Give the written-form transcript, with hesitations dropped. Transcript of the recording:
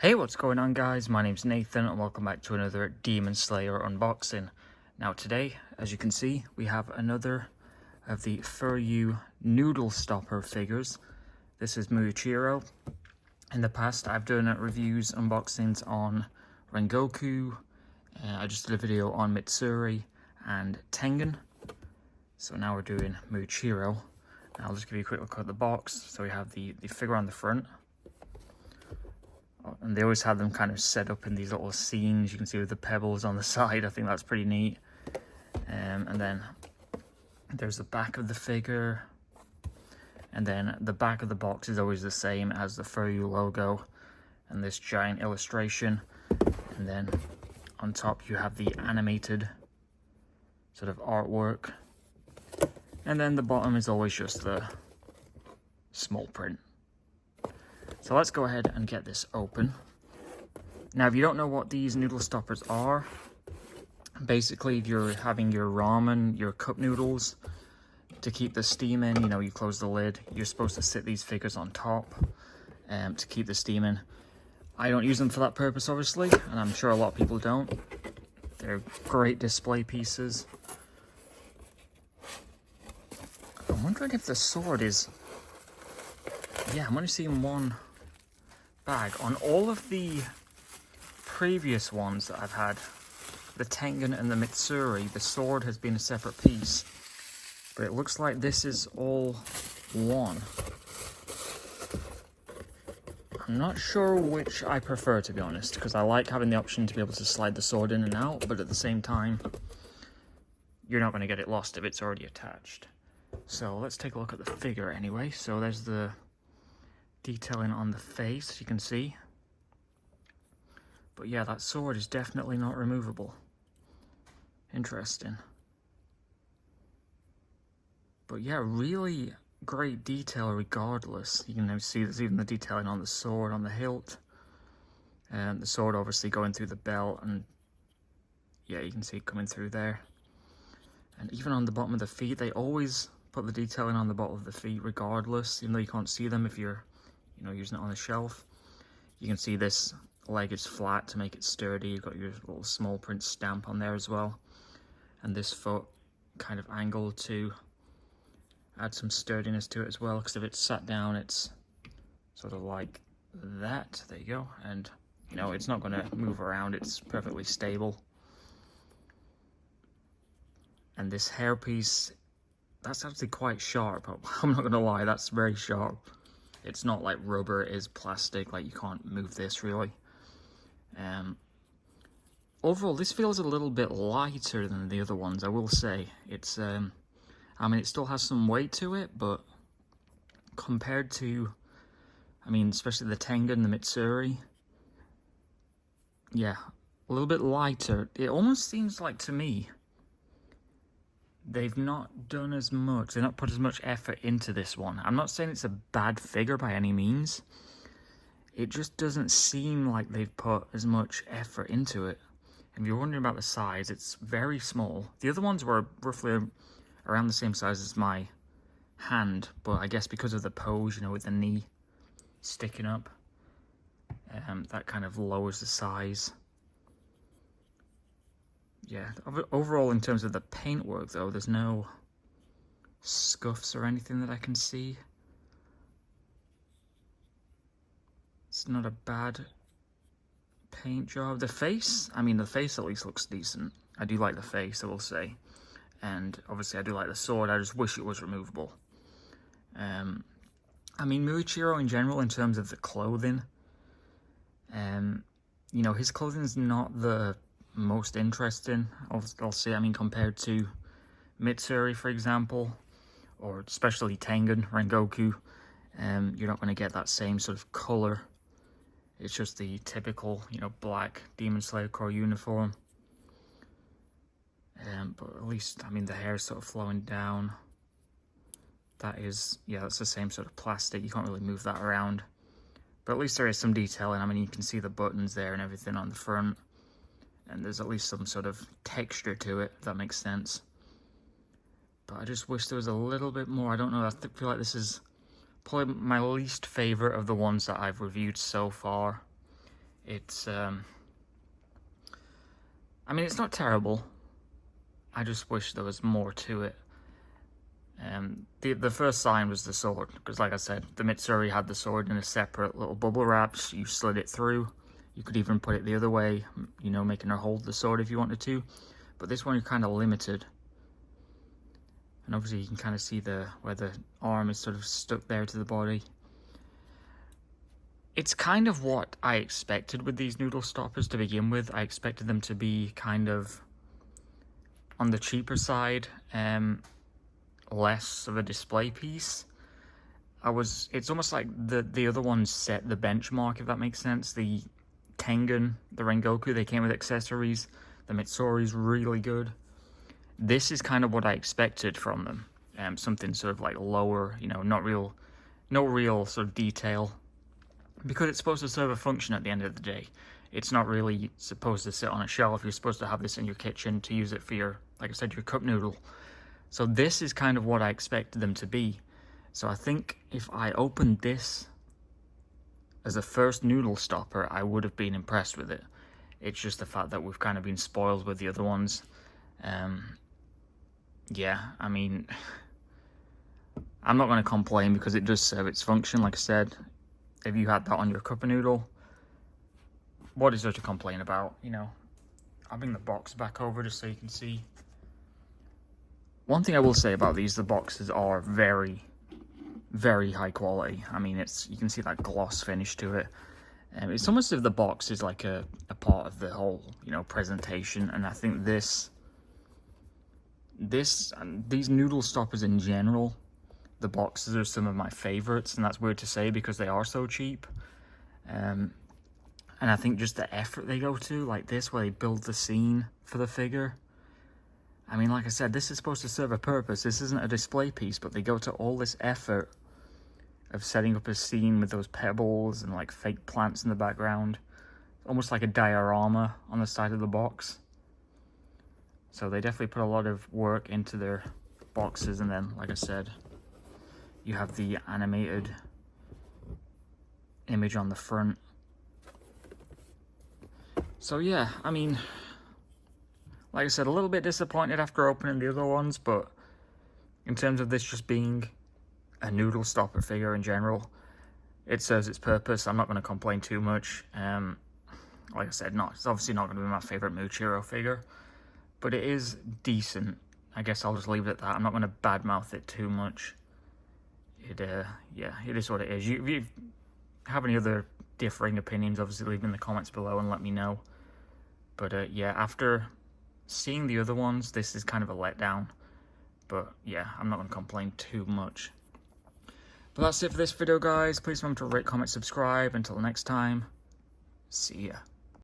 Hey, what's going on guys? My name's Nathan and welcome back to another Demon Slayer unboxing. Now today, as you can see, we have another of the Furyu Noodle Stopper figures. This is Muichiro. In the past, I've done reviews, unboxings on Rengoku. I just did a video on Mitsuri and Tengen. So now we're doing Muichiro. Now I'll just give you a quick look at the box. So we have the figure on the front. And they always have them kind of set up in these little scenes. You can see with the pebbles on the side. I think that's pretty neat. And then there's the back of the figure. And then the back of the box is always the same as the Furyu logo and this giant illustration. And then on top you have the animated sort of artwork. And then the bottom is always just the small print. So let's go ahead and get this open. Now, if you don't know what these noodle stoppers are, basically if you're having your ramen, your cup noodles, to keep the steam in, you close the lid, you're supposed to sit these figures on top to keep the steam in. I don't use them for that purpose, obviously, and I'm sure a lot of people don't. They're great display pieces. I'm wondering if the sword is... Yeah, I'm only seeing one bag. On all of the previous ones that I've had, the Tengen and the Mitsuri, the sword has been a separate piece. But it looks like this is all one. I'm not sure which I prefer, to be honest, because I like having the option to be able to slide the sword in and out, but at the same time, you're not going to get it lost if it's already attached. So let's take a look at the figure anyway. So there's the detailing on the face, you can see. But yeah, that sword is definitely not removable. Interesting. But yeah, really great detail regardless. You can see there's even the detailing on the sword, on the hilt. And the sword obviously going through the belt, and yeah, you can see it coming through there. And even on the bottom of the feet, they always put the detailing on the bottom of the feet regardless, even though you can't see them if you're using it on the shelf. You can see this leg is flat to make it sturdy. You've got your little small print stamp on there as well. And this foot kind of angled to add some sturdiness to it as well, because if it's sat down, it's sort of like that. There you go. And, it's not going to move around. It's perfectly stable. And this hairpiece, that's actually quite sharp. I'm not going to lie, that's very sharp. It's not like rubber, it is plastic, like you can't move this really. Overall, this feels a little bit lighter than the other ones, I will say. It's, it still has some weight to it, but compared to, especially the Tengen, the Mitsuri, yeah, a little bit lighter. It almost seems like, to me, they've not done as much, they've not put as much effort into this one. I'm not saying it's a bad figure by any means. It just doesn't seem like they've put as much effort into it. And if you're wondering about the size, it's very small. The other ones were roughly around the same size as my hand, but I guess because of the pose, with the knee sticking up, that kind of lowers the size. Yeah, overall in terms of the paintwork though, there's no scuffs or anything that I can see. It's not a bad paint job. The face, the face at least looks decent. I do like the face, I will say. And obviously I do like the sword, I just wish it was removable. Muichiro in general, in terms of the clothing, his clothing's not the most interesting, I'll say, compared to Mitsuri, for example, or especially Tengen, Rengoku. You're not going to get that same sort of color. It's just the typical, black Demon Slayer core uniform. But at least, the hair is sort of flowing down. That is, yeah, that's the same sort of plastic. You can't really move that around. But at least there is some detailing. You can see the buttons there and everything on the front. And there's at least some sort of texture to it, if that makes sense. But I just wish there was a little bit more. I don't know, I feel like this is probably my least favorite of the ones that I've reviewed so far. It's, I mean, it's not terrible. I just wish there was more to it. The first sign was the sword, because like I said, the Mitsuri had the sword in a separate little bubble wraps. You slid it through. You could even put it the other way, you know, making her hold the sword if you wanted to. But this one you're kind of limited. And obviously you can kind of see where the arm is sort of stuck there to the body. It's kind of what I expected with these noodle stoppers to begin with. I expected them to be kind of on the cheaper side, less of a display piece. It's almost like the other ones set the benchmark, if that makes sense. The Tengen, the Rengoku, they came with accessories. The Mitsuri's really good. This is kind of what I expected from them. Something sort of like lower, you know, no real sort of detail. Because it's supposed to serve a function at the end of the day. It's not really supposed to sit on a shelf. You're supposed to have this in your kitchen to use it for your, like I said, your cup noodle. So this is kind of what I expected them to be. So I think if I opened this as a first noodle stopper, I would have been impressed with it. It's just the fact that we've kind of been spoiled with the other ones. Yeah, I mean, I'm not going to complain because it does serve its function, like I said. If you had that on your cup of noodle, what is there to complain about, you know? I'll bring the box back over just so you can see. One thing I will say about these, the boxes are very, very high quality. I mean, you can see that gloss finish to it. It's almost as if the box is like a part of the whole, you know, presentation. And I think these noodle stoppers in general, the boxes are some of my favorites, and that's weird to say because they are so cheap. And I think just the effort they go to, like this, where they build the scene for the figure. I mean, like I said, this is supposed to serve a purpose. This isn't a display piece, but they go to all this effort of setting up a scene with those pebbles and like fake plants in the background. Almost like a diorama on the side of the box. So they definitely put a lot of work into their boxes, and then, like I said, you have the animated image on the front. So yeah, I mean, like I said, a little bit disappointed after opening the other ones, but in terms of this just being a noodle stopper figure in general, it serves its purpose. I'm not going to complain too much. Like I said, it's obviously not going to be my favorite Muichiro figure, but it is decent. I guess I'll just leave it at that. I'm not going to badmouth it too much. Yeah, it is what it is. If you have any other differing opinions, obviously leave them in the comments below and let me know. But yeah, after seeing the other ones, this is kind of a letdown. But yeah, I'm not going to complain too much. But that's it for this video, guys. Please remember to rate, comment, subscribe. Until next time, see ya.